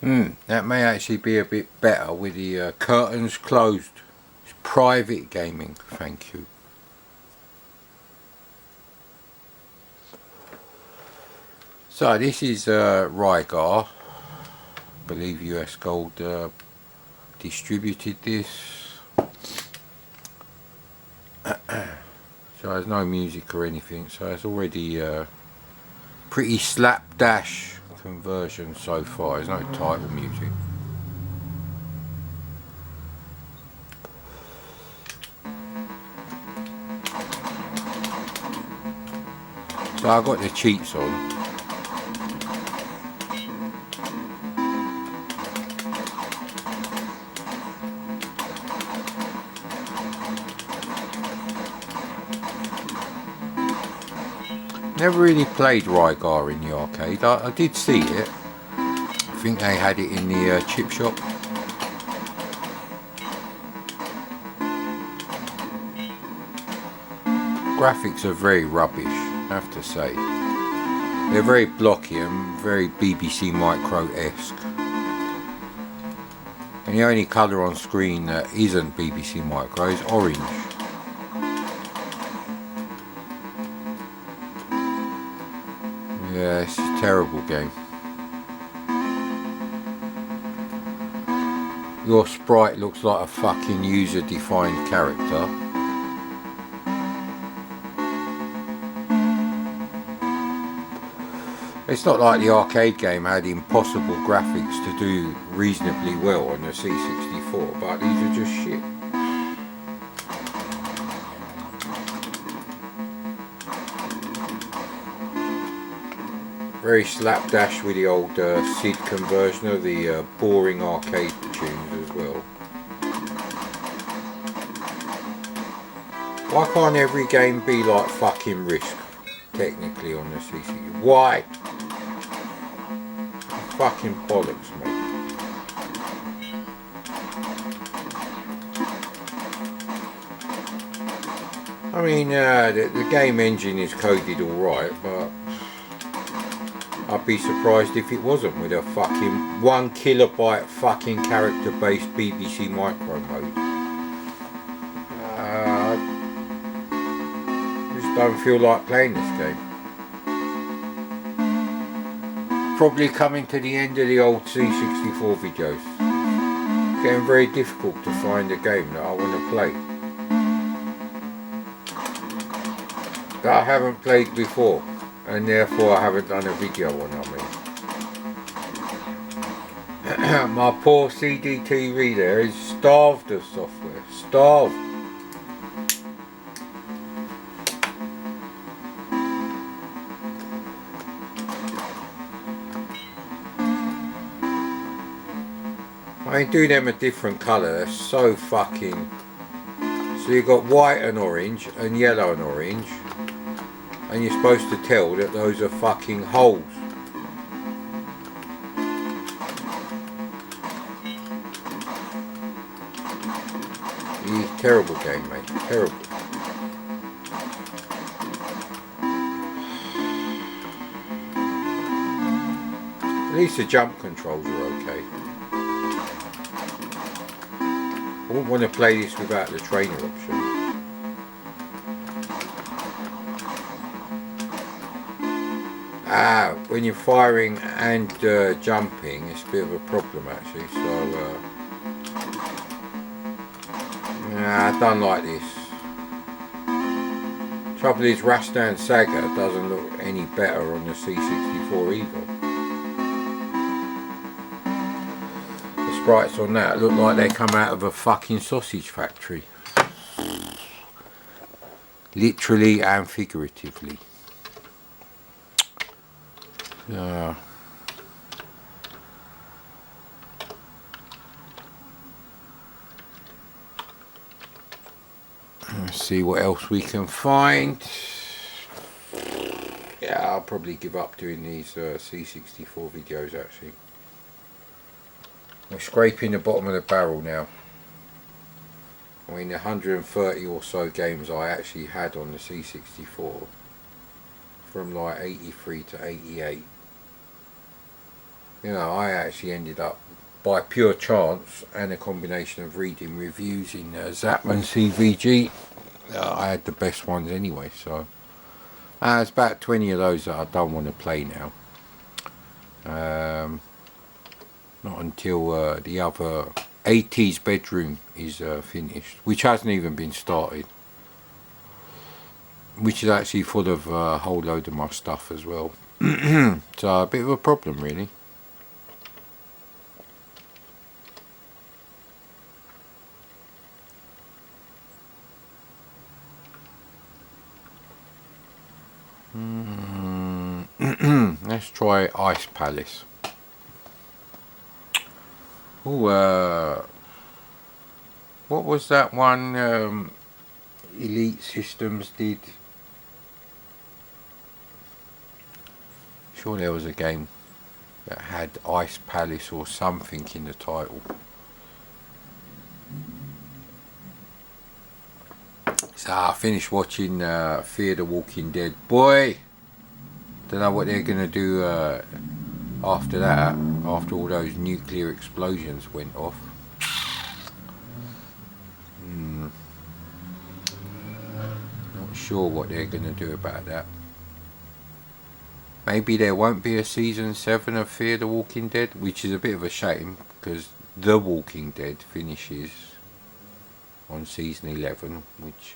That may actually be a bit better with the curtains closed. It's private gaming, thank you. So this is Rygar. I believe US Gold distributed this. So there's no music or anything, so it's already pretty slapdash conversion so far. There's no title music. So I got the cheats on. Never really played Rygar in the arcade. I did see it. I think they had it in the chip shop. Graphics are very rubbish, I have to say. They're very blocky and very BBC Micro-esque. And the only colour on screen that isn't BBC Micro is orange. Yeah, it's a terrible game. Your sprite looks like a fucking user-defined character. It's not like the arcade game had impossible graphics to do reasonably well on the C64, but these are just shit. Very slapdash with the old SID conversion of the boring arcade tunes as well. Why can't every game be like fucking Risk, technically, on the CC? Why? Fucking bollocks, mate. I mean, the game engine is coded alright, but I'd be surprised if it wasn't with a fucking 1 kilobyte fucking character based BBC Micro mode. I just don't feel like playing this game. Probably coming to the end of the old C64 videos. Getting very difficult to find a game that I want to play. That I haven't played before. And therefore I haven't done a video on it. My poor CD-TV there is starved of software. Starved. I mean, do them a different colour. They're so fucking... So you've got white and orange and yellow and orange. And you're supposed to tell that those are fucking holes. Terrible game, mate. Terrible. At least the jump controls are okay. I wouldn't want to play this without the trainer option. When you're firing and jumping, it's a bit of a problem actually, so I don't like this. Trouble is, Rastan Saga doesn't look any better on the C64 either. The sprites on that look like they come out of a fucking sausage factory. Literally and figuratively. Let's see what else we can find. Yeah, I'll probably give up doing these C64 videos actually. We're scraping the bottom of the barrel now. I mean, the 130 or so games I actually had on the C64 from like 83 to 88. You know, I actually ended up, by pure chance and a combination of reading reviews in Zapman CVG, I had the best ones anyway. So there's about 20 of those that I don't want to play now. Not until the other 80s bedroom is finished, which hasn't even been started, which is actually full of a whole load of my stuff as well. So a bit of a problem really. Let's try Ice Palace. Oh, what was that one Elite Systems did? Sure there was a game that had Ice Palace or something in the title. So I finished watching Fear the Walking Dead. Boy, don't know what they're gonna do after that, after all those nuclear explosions went off. Not sure what they're gonna do about that. Maybe there won't be a season 7 of Fear the Walking Dead, which is a bit of a shame because The Walking Dead finishes on season 11, which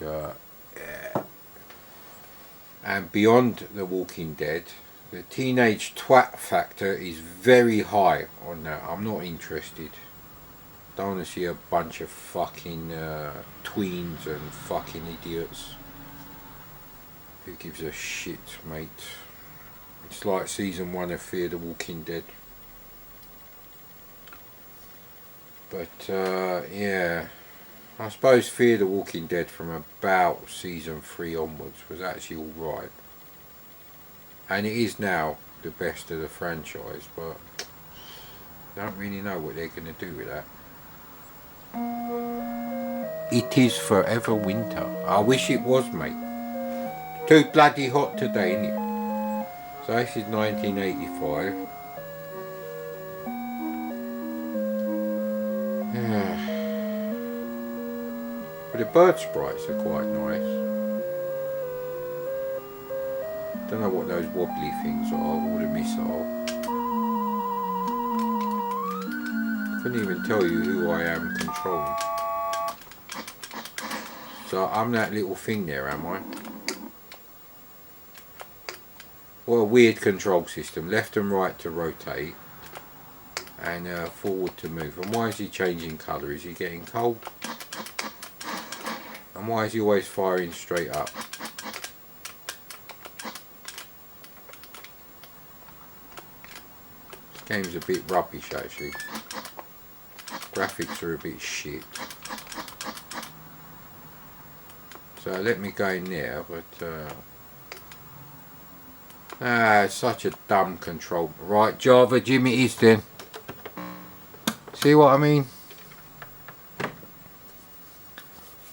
and beyond The Walking Dead, the teenage twat factor is very high on that. I'm not interested. Don't want to see a bunch of fucking tweens and fucking idiots. Who gives a shit, mate? It's like season 1 of Fear the Walking Dead. But yeah, I suppose Fear the Walking Dead from about season 3 onwards was actually alright. And it is now the best of the franchise, but I don't really know what they're going to do with that. It is forever winter. I wish it was, mate. Too bloody hot today, isn't it? So this is 1985. But the bird sprites are quite nice. Don't know what those wobbly things are, or the missile. Couldn't even tell you who I am controlling. So I'm that little thing there, am I? What a weird control system. Left and right to rotate, and forward to move. And why is he changing colour? Is he getting cold? And why is he always firing straight up? This game's a bit rubbish actually. Graphics are a bit shit. So let me go in there, but it's such a dumb control. Right, Java Jimmy it is then. See what I mean?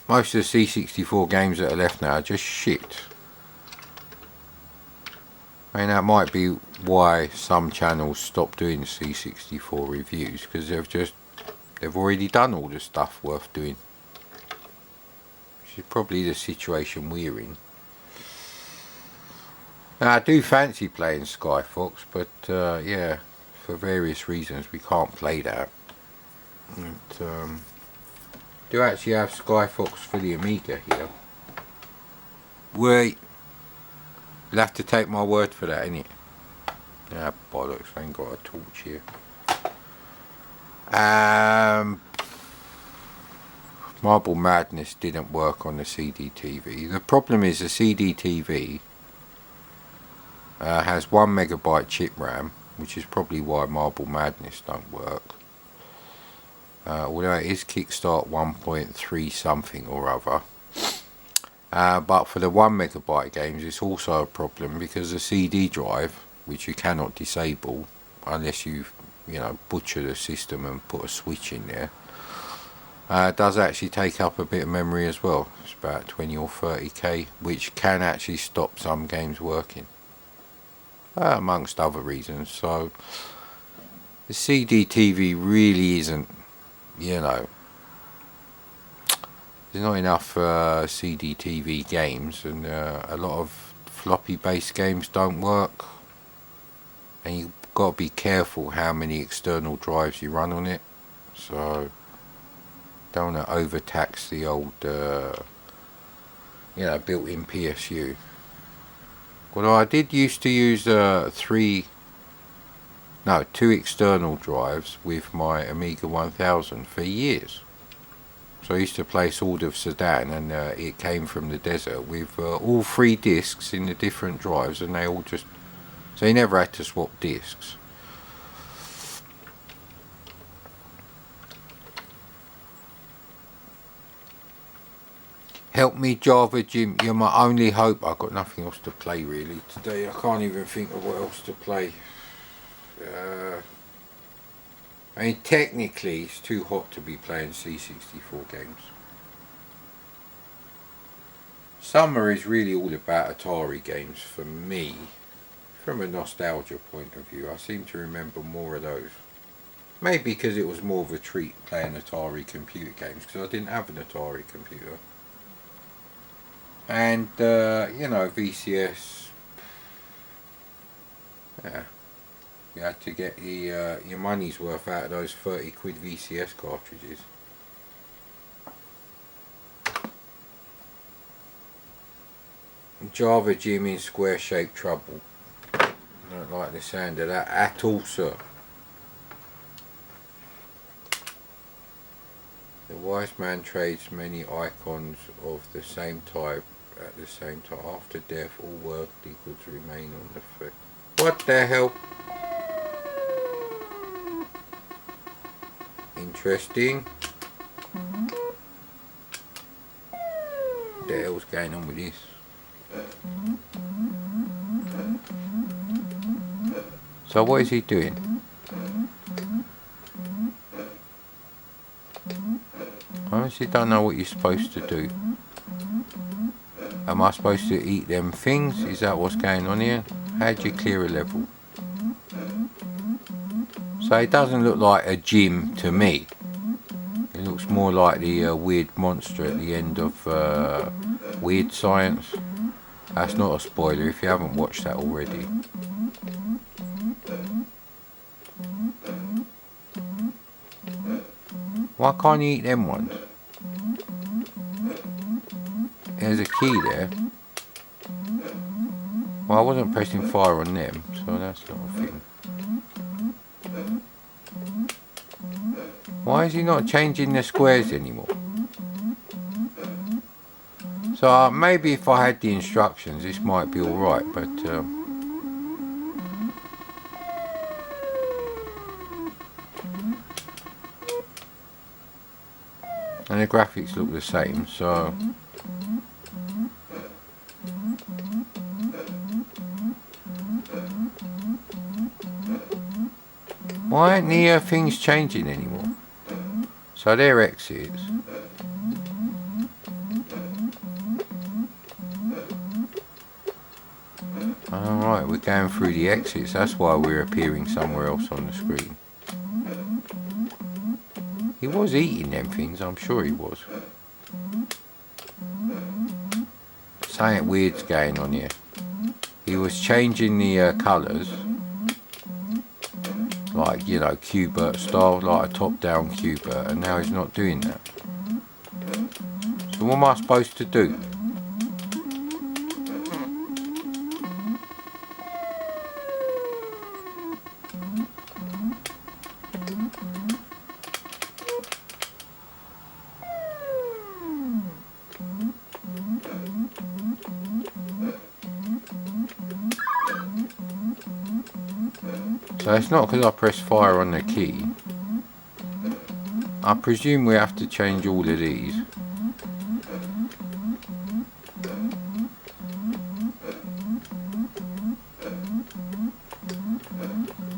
Most of the C64 games that are left now are just shit. I mean, that might be why some channels stop doing C64 reviews, because they've already done all the stuff worth doing. Which is probably the situation we're in. Now, I do fancy playing Sky Fox, but yeah, for various reasons we can't play that. And, do actually have Sky Fox for the Amiga here. Wait, you'll have to take my word for that, innit? Ah, bollocks, I ain't got a torch here. Marble Madness didn't work on the CD-TV. The problem is the CD-TV has 1 megabyte chip RAM, which is probably why Marble Madness don't work. Although it is Kickstart 1.3 something or other. But for the 1 megabyte games it's also a problem because the CD drive, which you cannot disable unless you butcher the system and put a switch in there, does actually take up a bit of memory as well. It's about 20 or 30k, which can actually stop some games working, amongst other reasons. So the CD-TV really isn't, you know, there's not enough CD-TV games, and a lot of floppy-based games don't work, and you've got to be careful how many external drives you run on it, so don't want to overtax the old, you know, built-in PSU. Although I did used to use 2 external drives with my Amiga 1000 for years. So I used to play Sword of Sedan, and it came from the desert with all 3 discs in the different drives, and they all just, so you never had to swap discs. Help me, Java Jim, you're my only hope. I've got nothing else to play really today. I can't even think of what else to play. I mean, technically it's too hot to be playing C64 games. Summer is really all about Atari games for me. From a nostalgia point of view, I seem to remember more of those. Maybe because it was more of a treat playing Atari computer games, because I didn't have an Atari computer. And, you know, VCS, yeah, you had to get your money's worth out of those 30 quid VCS cartridges. Java Jim in square shaped trouble. I don't like the sound of that at all, sir. The wise man trades many icons of the same type at the same time. After death, all worldly goods remain on the foot. What the hell? Interesting. What the hell's going on with this? So what is he doing? I honestly don't know what you're supposed to do. Am I supposed to eat them things? Is that what's going on here? How do you clear a level? So it doesn't look like a gym to me. It looks more like the weird monster at the end of Weird Science. That's not a spoiler if you haven't watched that already. Why can't you eat them ones? There's a key there. Well, I wasn't pressing fire on them, so that's not a thing. Why is he not changing the squares anymore? So maybe if I had the instructions this might be alright, but and the graphics look the same, so why aren't the things changing anymore? So they're exits. Alright, we're going through the exits, that's why we're appearing somewhere else on the screen. He was eating them things, I'm sure he was. Something weird's going on here. He was changing the colours, like, you know, Qbert style, like a top-down Qbert, and now he's not doing that. So what am I supposed to do? So it's not because I press fire on the key. I presume we have to change all of these.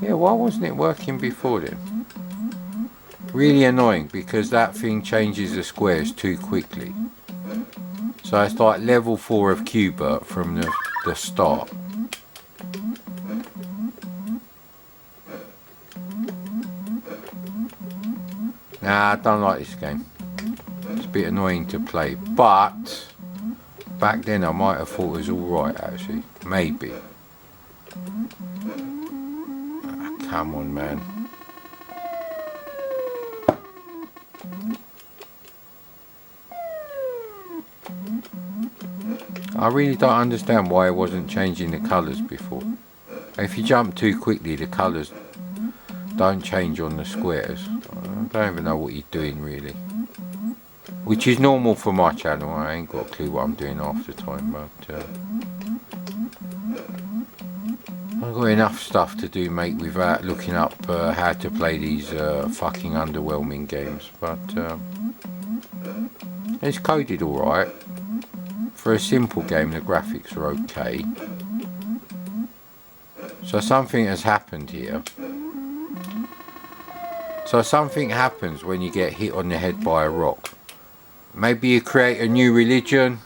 Yeah, why wasn't it working before then? Really annoying, because that thing changes the squares too quickly. So it's like level 4 of Qbert from the start. Nah, I don't like this game. It's a bit annoying to play, but back then I might have thought it was alright actually. Maybe. Come on, man. I really don't understand why it wasn't changing the colours before. If you jump too quickly, the colours don't change on the squares. I don't even know what you're doing really. Which is normal for my channel. I ain't got a clue what I'm doing half the time, but I've got enough stuff to do, mate, without looking up how to play these fucking underwhelming games. But it's coded alright. For a simple game, the graphics are okay. So something has happened here. So something happens when you get hit on the head by a rock. Maybe you create a new religion.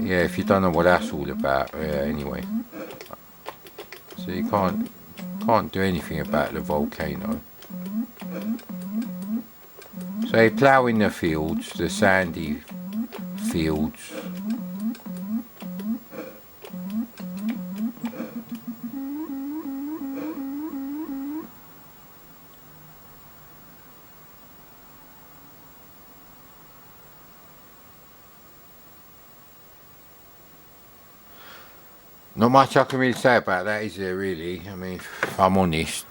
Yeah, if you don't know what that's all about. Yeah, anyway. So you can't do anything about the volcano. So you plough in the fields, the sandy fields. Not much I can really say about that, is there really? I mean, if I'm honest.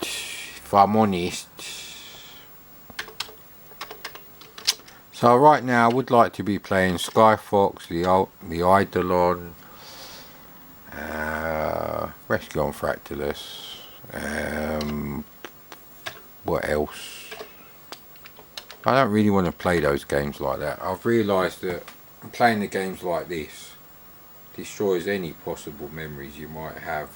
So right now I would like to be playing Skyfox, the Eidolon, Rescue on Fractalus, what else? I don't really want to play those games like that. I've realised that playing the games like this destroys any possible memories you might have.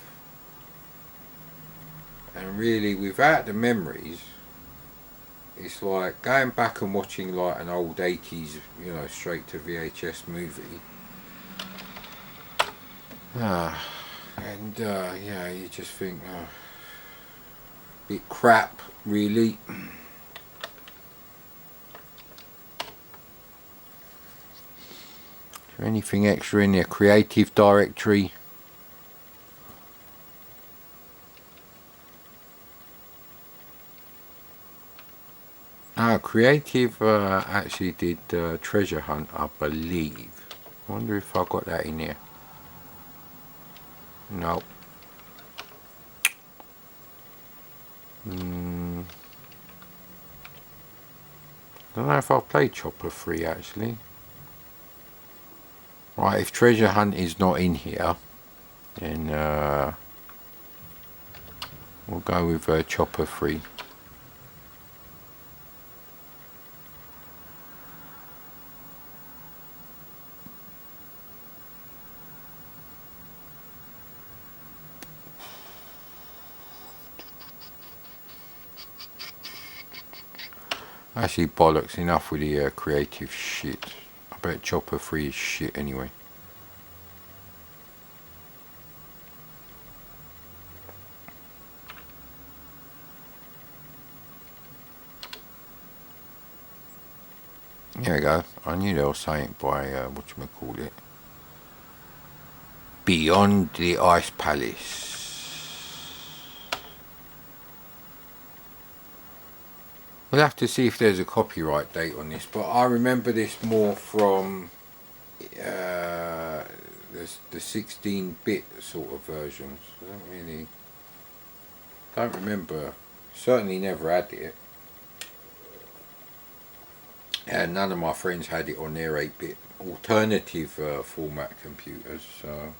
And really, without the memories, it's like going back and watching like an old 80s, you know, straight to VHS movie. Yeah, you just think, bit crap, really. Is there anything extra in their creative directory? Creative actually did Treasure Hunt, I believe. I wonder if I got that in here. No. Don't know if I've played Chopper 3 actually. Right, if Treasure Hunt is not in here, then we'll go with Chopper 3. Actually, bollocks, enough with the creative shit. I bet Chopper 3 is shit anyway. There we go. I knew there was something by, whatchamacallit, Beyond the Ice Palace. We'll have to see if there's a copyright date on this, but I remember this more from the 16-bit sort of versions. I don't remember. Certainly never had it. And none of my friends had it on their 8-bit alternative format computers. So.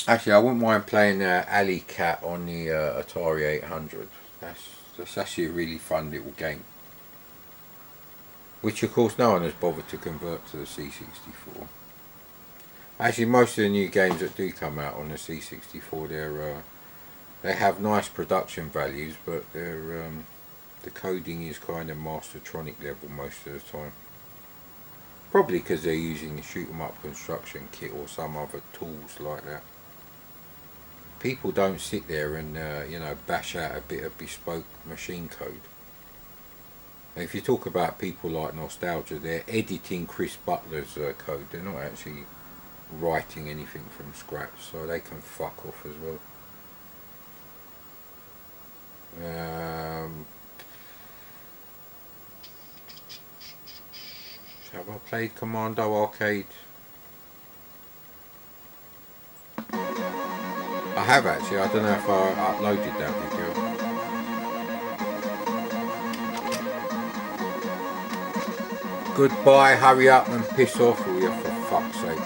Actually, I wouldn't mind playing Alley Cat on the Atari 800. That's actually a really fun little game. Which of course no one has bothered to convert to the C64. Actually, most of the new games that do come out on the C64, they have nice production values, but the coding is kind of Mastertronic level most of the time. Probably because they're using the shoot 'em up construction kit or some other tools like that. people don't sit there and you know, bash out a bit of bespoke machine code. And if you talk about people like Nostalgia, they're editing Chris Butler's code. They're not actually writing anything from scratch, so they can fuck off as well. Have I played Commando Arcade? I have actually. I don't know if I uploaded that video. Goodbye, hurry up and piss off, will you, for fuck's sake.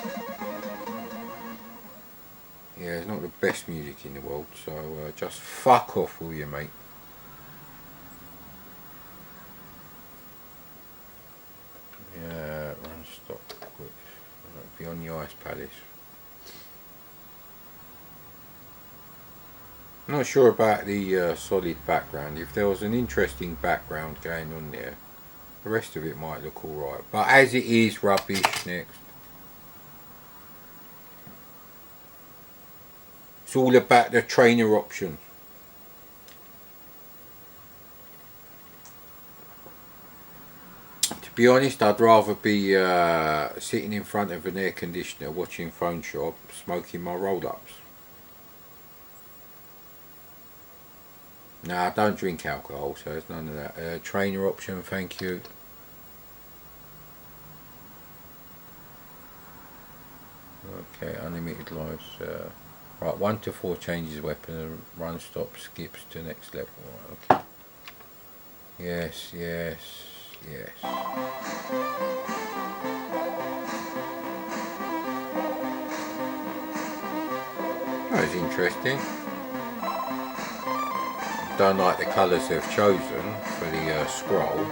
Yeah, it's not the best music in the world, so just fuck off, will you, mate. Yeah, run, stop, quick. Beyond the Ice Palace. I'm not sure about the solid background. If there was an interesting background going on there, the rest of it might look alright. But as it is, rubbish. Next. It's all about the trainer option. To be honest, I'd rather be sitting in front of an air conditioner watching Phone Shop, smoking my roll-ups. No, I don't drink alcohol, so there's none of that. Trainer option, thank you. Okay, unlimited lives. Right, 1 to 4 changes weapon and run, stop, skips to next level. Right, okay. Yes, yes, yes. That was interesting. Don't like the colours they've chosen for the scroll.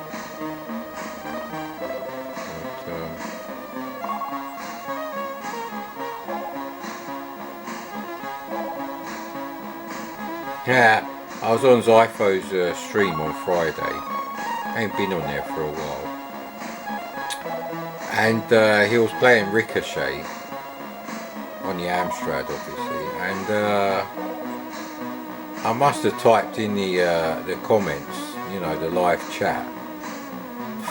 But, yeah, I was on Zypho's stream on Friday. I ain't been on there for a while. And he was playing Ricochet on the Amstrad, obviously. And I must have typed in the comments, you know, the live chat,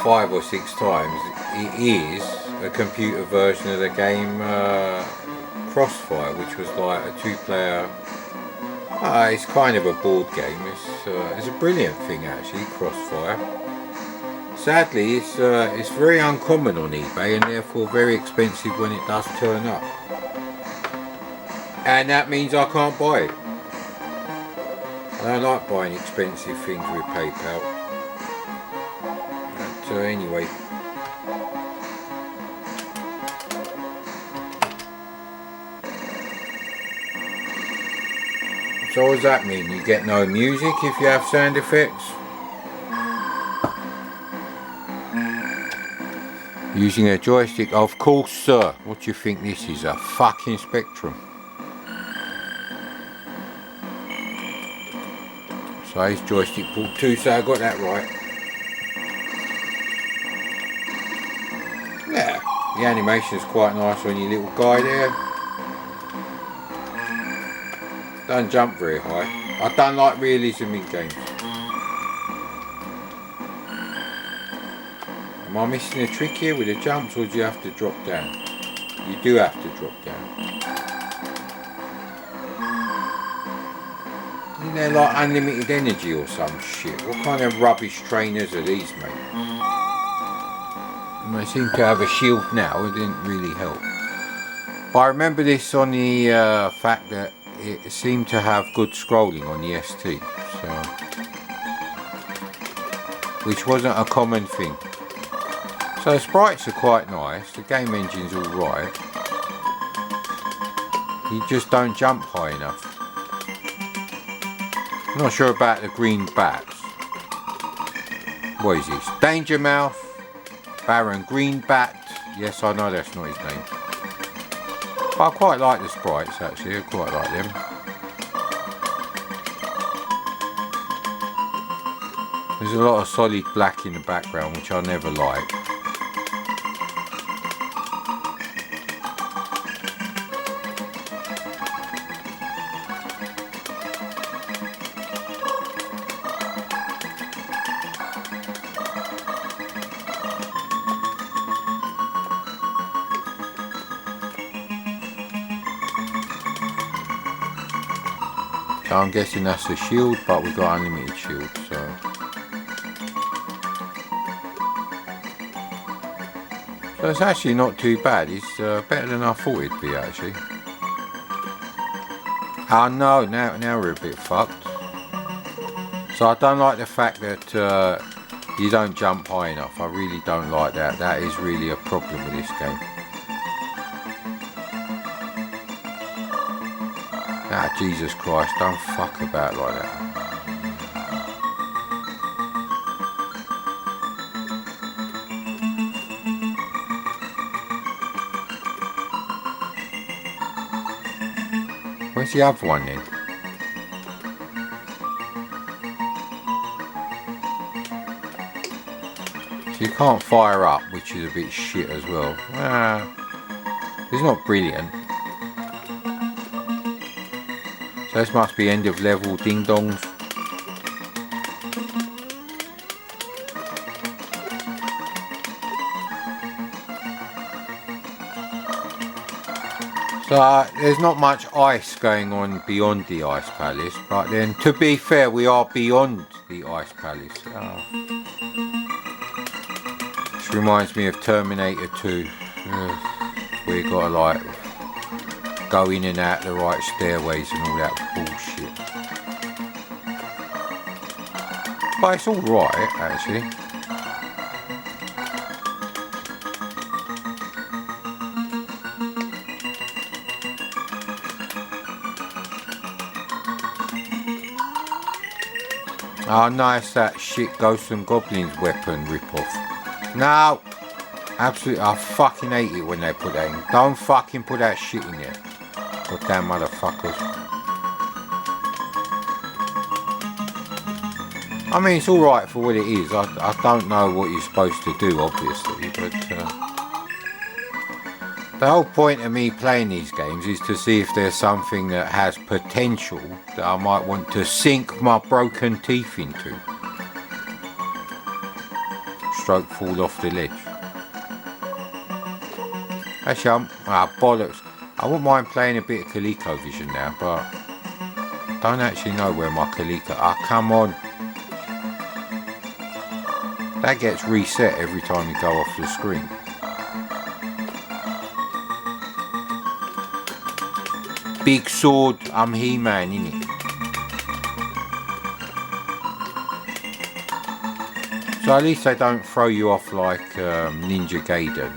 5 or 6 times. It is a computer version of the game Crossfire, which was like a 2-player. It's kind of a board game. It's a brilliant thing actually, Crossfire. Sadly, it's very uncommon on eBay and therefore very expensive when it does turn up. And that means I can't buy it. I don't like buying expensive things with PayPal. But anyway. So what does that mean? You get no music if you have sound effects? Using a joystick? Of course, sir. What do you think this is? A fucking Spectrum. So his joystick bought 2, so I got that right. Yeah, the animation's quite nice on your little guy there. Don't jump very high. I don't like realism in games. Am I missing a trick here with the jumps, or do you have to drop down? You do have to drop down. Isn't there like unlimited energy or some shit? What kind of rubbish trainers are these, mate? And they seem to have a shield now, it didn't really help. But I remember this on the fact that it seemed to have good scrolling on the ST, so, which wasn't a common thing. So the sprites are quite nice, the game engine's alright. You just don't jump high enough. I'm not sure about the green bats. What is this? Danger Mouth, Baron Greenbat. Yes, I know that's not his name. But I quite like the sprites actually, I quite like them. There's a lot of solid black in the background, which I never like. So I'm guessing that's a shield, but we've got unlimited shield, so. So it's actually not too bad. It's better than I thought it'd be actually. Oh no, now we're a bit fucked. So I don't like the fact that you don't jump high enough. I really don't like that. That is really a problem with this game. Ah, Jesus Christ, don't fuck about like that. Where's the other one then? So you can't fire up, which is a bit shit as well. It's not brilliant. So this must be end of level ding dongs. So there's not much ice going on beyond the Ice Palace, but then to be fair, we are beyond the Ice Palace. Oh. This reminds me of Terminator 2. Where you gotta like go in and out the right stairways and all that bullshit. But it's alright actually. Oh nice, that shit Ghosts and Goblins weapon rip-off. No! Absolutely, I fucking hate it when they put that in. Don't fucking put that shit in there. Goddamn motherfuckers. I mean, it's alright for what it is. I don't know what you're supposed to do, obviously, but the whole point of me playing these games is to see if there's something that has potential that I might want to sink my broken teeth into. Stroke fall off the ledge. Actually, bollocks. I wouldn't mind playing a bit of ColecoVision now, but I don't actually know where my Coleco... Ah, come on. That gets reset every time you go off the screen. Big sword, I'm He-Man, innit? So at least they don't throw you off like Ninja Gaiden.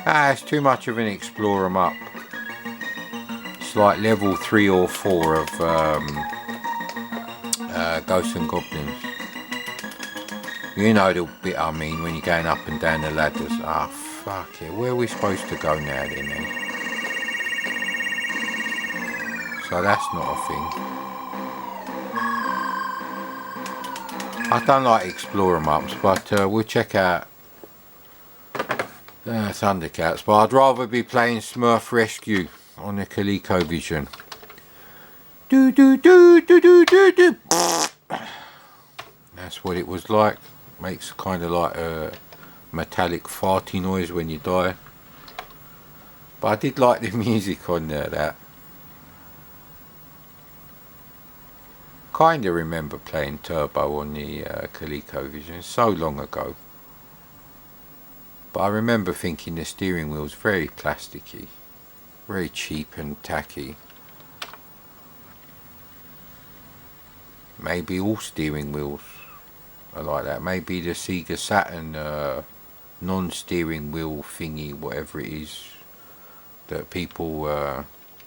Ah, it's too much of an explore 'em up. It's like level 3 or 4 of Ghosts and Goblins. You know the bit I mean when you're going up and down the ladders. Ah, fuck it. Where are we supposed to go now then? So that's not a thing. I don't like explore 'em ups, but we'll check out Thundercats. But I'd rather be playing Smurf Rescue on the ColecoVision. Do do do do do do do. That's what it was like. Makes kind of like a metallic farty noise when you die. But I did like the music on there. That kind of remember playing Turbo on the ColecoVision so long ago. But I remember thinking the steering wheel's very plasticky, very cheap and tacky. Maybe all steering wheels are like that. Maybe the Sega Saturn non-steering wheel thingy, whatever it is, that people,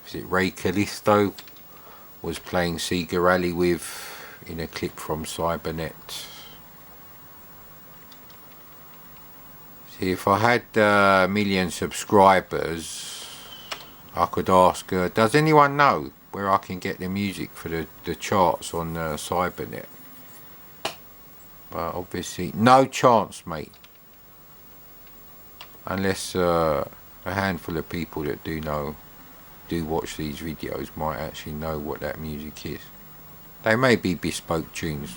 is it Ray Callisto, was playing Sega Rally with in a clip from Cybernet. See, if I had a million subscribers, I could ask, does anyone know where I can get the music for the charts on Cybernet? But obviously no chance, mate, unless a handful of people that do watch these videos might actually know what that music is. They may be bespoke tunes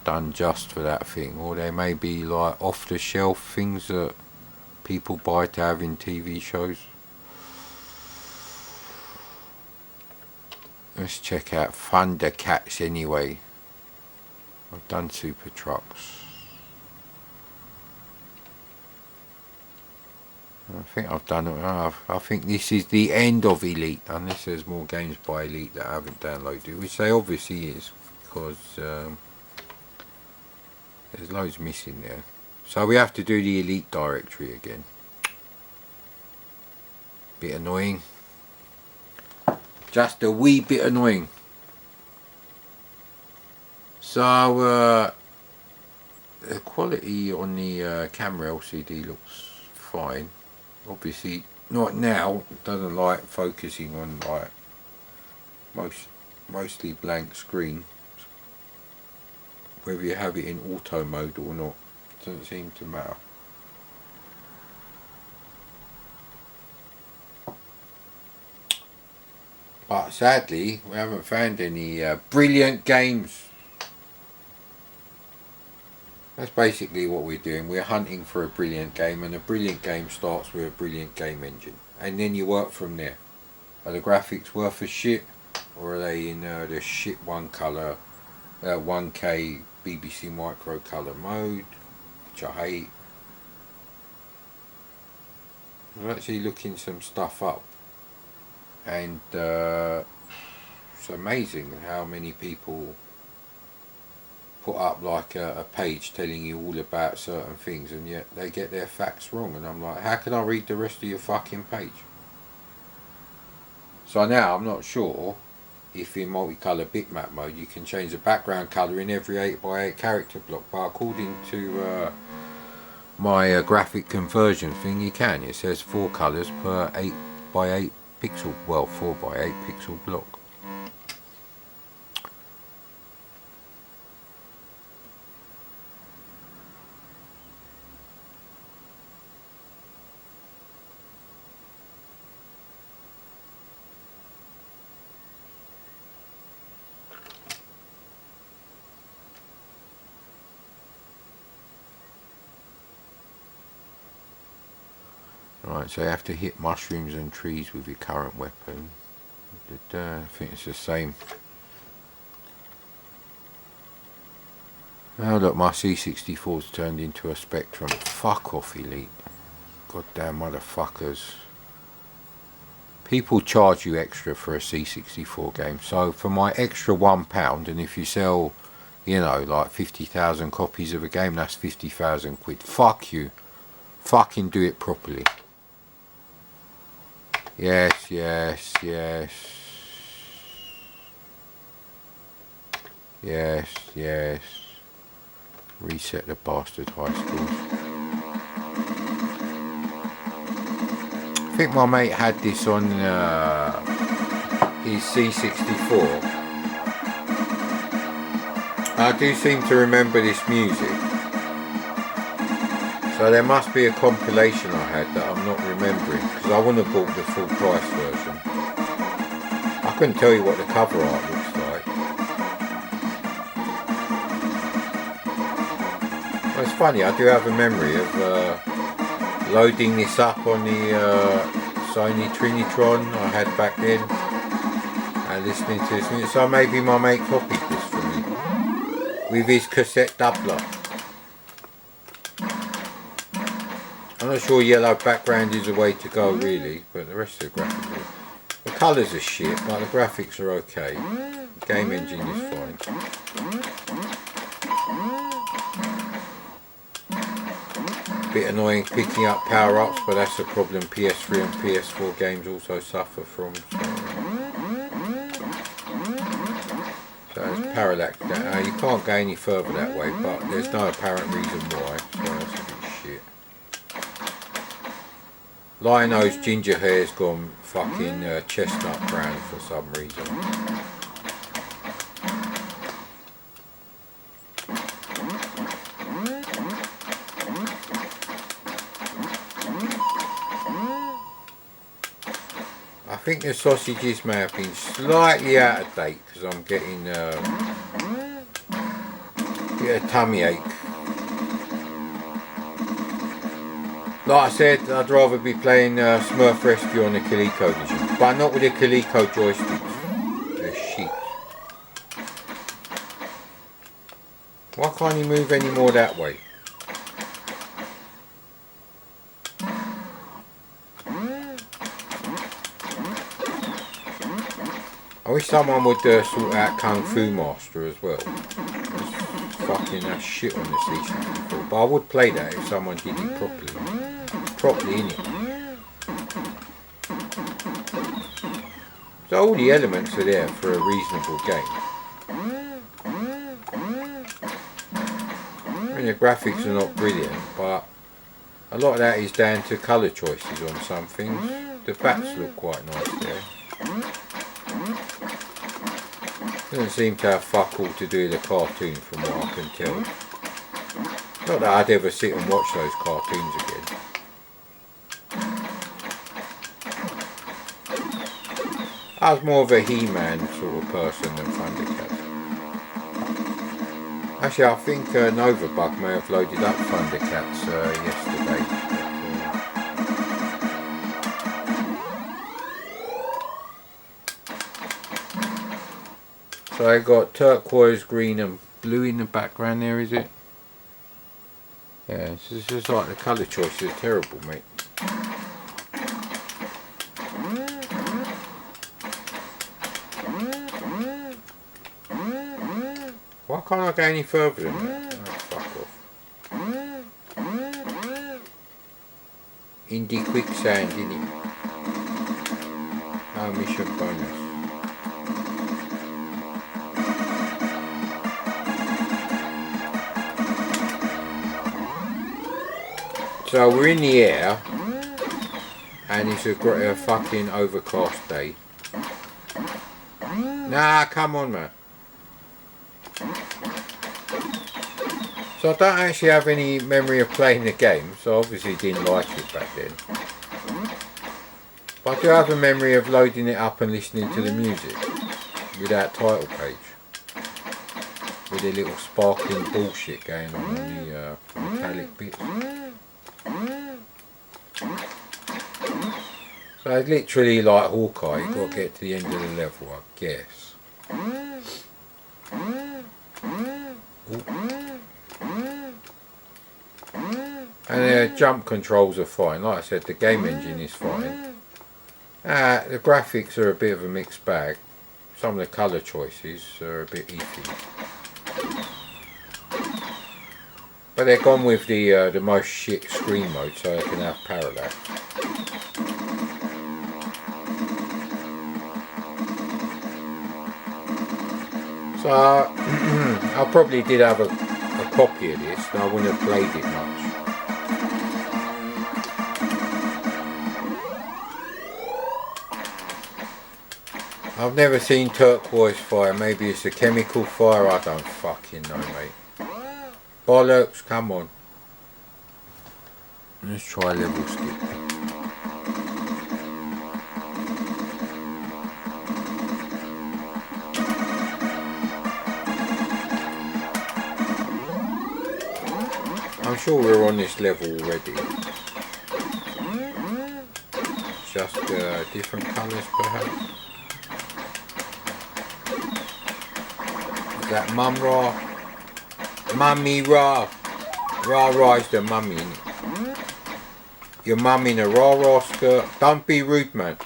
done just for that thing, or they may be like off the shelf things that people buy to have in TV shows. Let's check out Thundercats anyway. I've done Super Trucks. I think I've done it. I think this is the end of Elite, unless there's more games by Elite that I haven't downloaded, which they obviously is, because there's loads missing there. So we have to do the Elite directory again. Bit annoying. Just a wee bit annoying. So the quality on the camera LCD looks fine. Obviously not now. It doesn't like focusing on like mostly blank screen. Whether you have it in auto mode or not doesn't seem to matter. But sadly, we haven't found any brilliant games. That's basically what we're doing. We're hunting for a brilliant game, and a brilliant game starts with a brilliant game engine. And then you work from there. Are the graphics worth a shit? Or are they in the shit 1K BBC Micro Colour mode, which I hate? I was actually looking some stuff up. And it's amazing how many people put up like a page telling you all about certain things, and yet they get their facts wrong, and I'm like, how can I read the rest of your fucking page? So now I'm not sure if in multicolour bitmap mode you can change the background colour in every 8x8 character block, but according to my graphic conversion thing, you can. It says 4 colours per 8x8 pixel, well, 4x8 pixel block. Right, so you have to hit mushrooms and trees with your current weapon. I think it's the same. Oh look, my C64's turned into a Spectrum. Fuck off, Elite. Goddamn motherfuckers. People charge you extra for a C64 game. So for my extra £1, and if you sell, you know, like 50,000 copies of a game, that's 50,000 quid. Fuck you. Fucking do it properly. Yes, yes, yes. Yes, yes. Reset the bastard high schools. I think my mate had this on his C64. I do seem to remember this music. So there must be a compilation I had that I'm not remembering, because I wouldn't have bought the full price version. I couldn't tell you what the cover art looks like. Well, it's funny, I do have a memory of loading this up on the Sony Trinitron I had back then and listening to this music. So maybe my mate copied this for me with his cassette doubler. I'm not sure yellow background is the way to go really, but the rest of the graphics, the colours are shit, but the graphics are okay. The game engine is fine. Bit annoying picking up power-ups, but that's a problem PS3 and PS4 games also suffer from. So it's parallax. You can't go any further that way, but there's no apparent reason why, so that's a bit shit. Lionel's ginger hair's gone fucking chestnut brown for some reason. I think the sausages may have been slightly out of date because I'm getting a bit of tummy ache. Like I said, I'd rather be playing Smurf Rescue on the Coleco edition, but not with the Coleco joysticks. They're shit. can't he move any more that way? I wish someone would sort out Kung Fu Master as well. Fucking that shit on the C64. But I would play that if someone did it properly. Properly in it. So all the elements are there for a reasonable game. I mean, the graphics are not brilliant, but a lot of that is down to colour choices on some things. The bats look quite nice there. Doesn't seem to have fuck all to do with the cartoon from what I can tell. Not that I'd ever sit and watch those cartoons again. I was more of a He-Man sort of person than Thundercats. Actually, I think Novabug may have loaded up Thundercats yesterday. So I got turquoise, green and blue in the background there, is it? Yeah, it's just like the colour choices are terrible, mate. Why can't I go any further than that? Oh, fuck off. Indie quicksand, innit? No mission bonus. So we're in the air, and it's a fucking overcast day. Nah, come on, man. So I don't actually have any memory of playing the game, so obviously didn't like it back then. But I do have a memory of loading it up and listening to the music without title page, with a little sparkling bullshit going on the metallic bits. So it's literally like Hawkeye, you've got to get to the end of the level, I guess. Ooh. And the jump controls are fine, like I said, the game engine is fine. The graphics are a bit of a mixed bag. Some of the colour choices are a bit iffy. But they're gone with the most shit screen mode so they can have parallax. So I probably did have a copy of this and I wouldn't have played it much. I've never seen turquoise fire, maybe it's a chemical fire, I don't fucking know, mate. Bollocks, come on. Let's try level skip. I'm sure we're on this level already. Just different colours perhaps. Is that Mum Ra? Mummy Ra. Ra Ra is the mummy, innit? Your mum in a Ra Ra skirt. Don't be rude, man.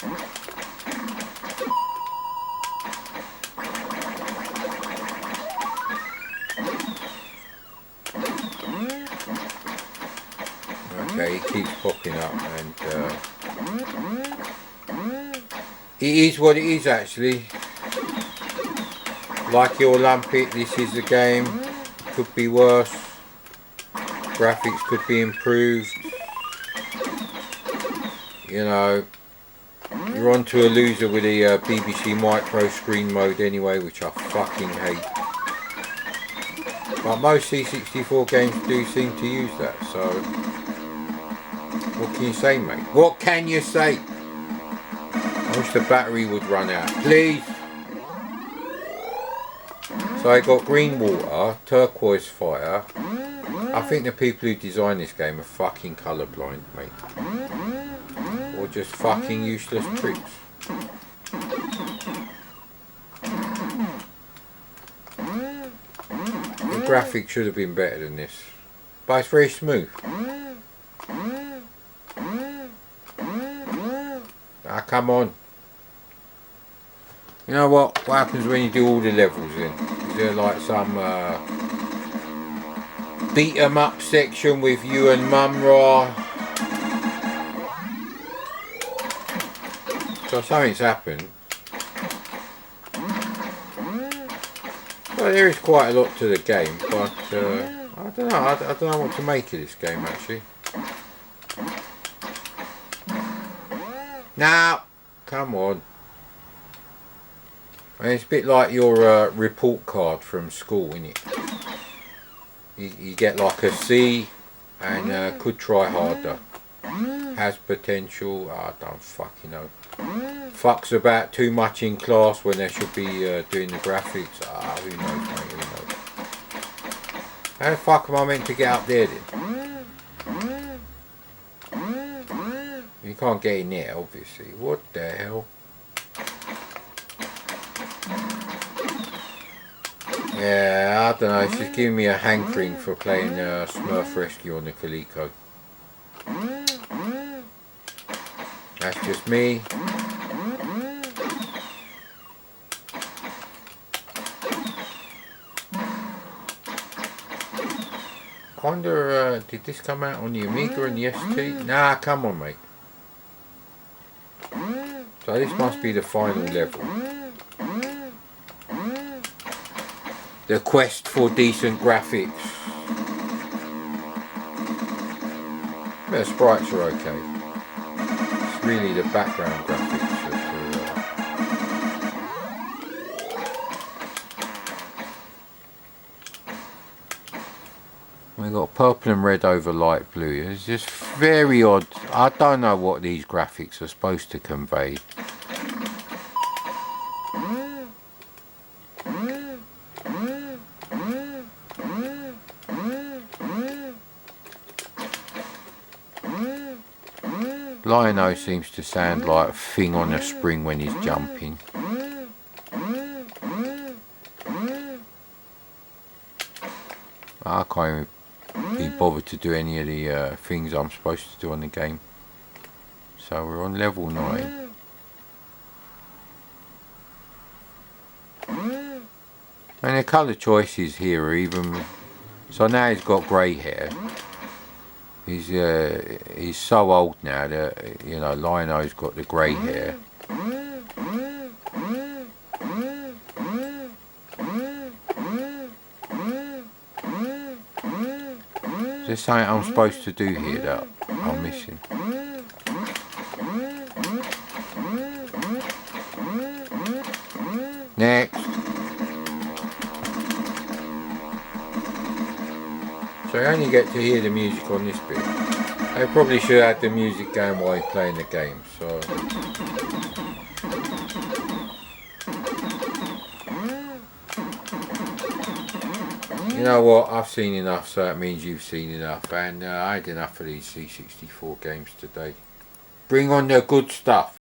Okay, it keeps popping up and it is what it is actually. Like your Lumpit, this is the game. Could be worse. Graphics could be improved. You know, you're onto a loser with the BBC Micro screen mode anyway, which I fucking hate. But most C64 games do seem to use that, so what can you say, mate? What can you say? I wish the battery would run out, please. So I got green water, turquoise fire. I think the people who designed this game are fucking colourblind, mate. Or just fucking useless pricks. The graphics should have been better than this. But it's very smooth. Ah, come on. You know what happens when you do all the levels in? Is there like some beat 'em up section with you and Mum Ra? So something's happened. Well, there is quite a lot to the game, but I don't know. I don't know what to make of this game actually. Now, come on. And it's a bit like your report card from school, isn't it? You get like a C and could try harder. Has potential. I don't fucking know. Fucks about too much in class when they should be doing the graphics. Who knows, mate, who knows. How the fuck am I meant to get up there then? You can't get in there, obviously. What the hell? Yeah, I don't know, it's just giving me a hankering for playing Smurf Rescue on the Coleco. That's just me. I wonder, did this come out on the Amiga and the ST? Nah, come on, mate. So this must be the final level. The quest for decent graphics. The sprites are okay. It's really the background graphics that we've got purple and red over light blue. It's just very odd. I don't know what these graphics are supposed to convey. Lion-O seems to sound like a thing on a spring when he's jumping. I can't even be bothered to do any of the things I'm supposed to do on the game. So we're on level 9. And the colour choices here are even... So now he's got grey hair. He's so old now that, you know, Lion-O's got the grey hair. Is there something I'm supposed to do here that I'm missing? Next. So you only get to hear the music on this bit. I probably should have had the music going while you're playing the game, so... You know what, I've seen enough, so that means you've seen enough, and I had enough of these C64 games today. Bring on the good stuff.